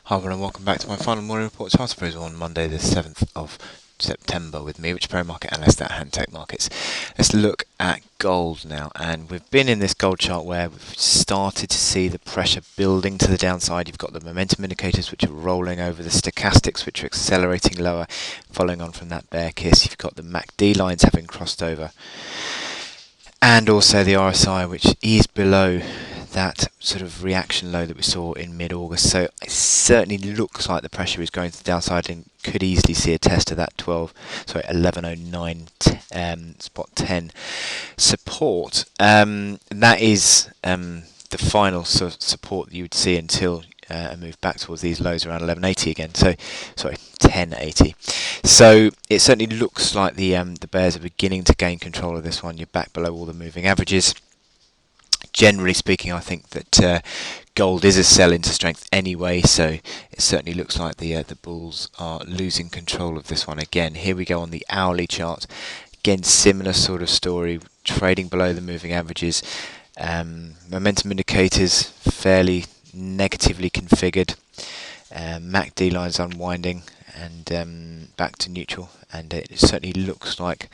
Hi everyone and welcome back to my final morning report chart appraisal on Monday the 7th of September with me, Rich Perry, market analyst at Handtech Markets. Let's look at gold now, and we've been in this gold chart where we've started to see the pressure building to the downside. You've got the momentum indicators which are rolling over, the stochastics which are accelerating lower following on from that bear kiss. You've got the MACD lines having crossed over, and also the RSI which is below that sort of reaction low that we saw in mid-August. So it certainly looks like the pressure is going to the downside and could easily see a test of that 1109 spot 10 support. That is the final sort of support that you would see until a move back towards these lows around 1180 again. So sorry, 1080. So it certainly looks like the bears are beginning to gain control of this one. You're back below all the moving averages. Generally speaking, I think that gold is a sell into strength anyway, so it certainly looks like the bulls are losing control of this one again. Here we go on the hourly chart. Again, similar sort of story, trading below the moving averages. Momentum indicators fairly negatively configured. MACD lines unwinding and back to neutral, and it certainly looks like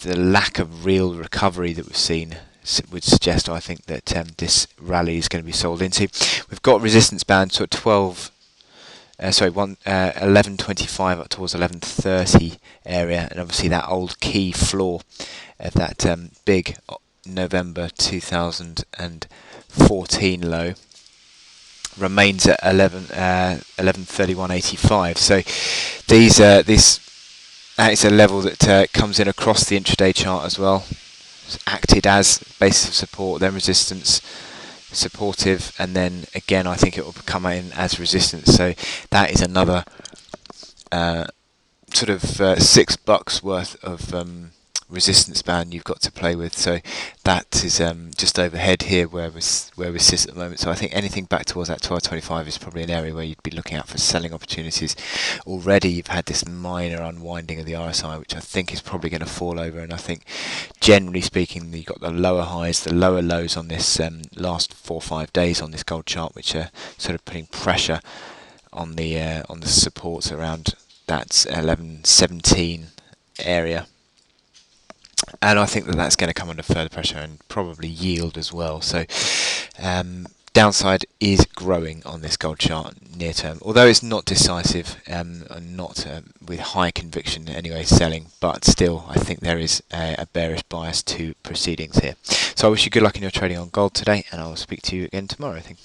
the lack of real recovery that we've seen would suggest, I think, that this rally is going to be sold into. We've got resistance band sort of 1125 up towards 1130 area, and obviously that old key floor of that big November 2014 low remains at 1131.85. So this is a level that comes in across the intraday chart as well. It's acted as basis of support, then resistance, supportive, and then again I think it will come in as resistance. So that is another sort of $6 worth of resistance band you've got to play with. So that is just overhead here where we sit at the moment. So I think anything back towards that 1225 is probably an area where you'd be looking out for selling opportunities. Already you've had this minor unwinding of the RSI, which I think is probably going to fall over, and I think generally speaking you've got the lower highs, the lower lows on this last 4 or 5 days on this gold chart, which are sort of putting pressure on the supports around that 1117 area. And I think that that's going to come under further pressure and probably yield as well. So downside is growing on this gold chart near term, although it's not decisive and not with high conviction anyway selling, but still I think there is a bearish bias to proceedings here. So I wish you good luck in your trading on gold today, and I will speak to you again tomorrow, I think.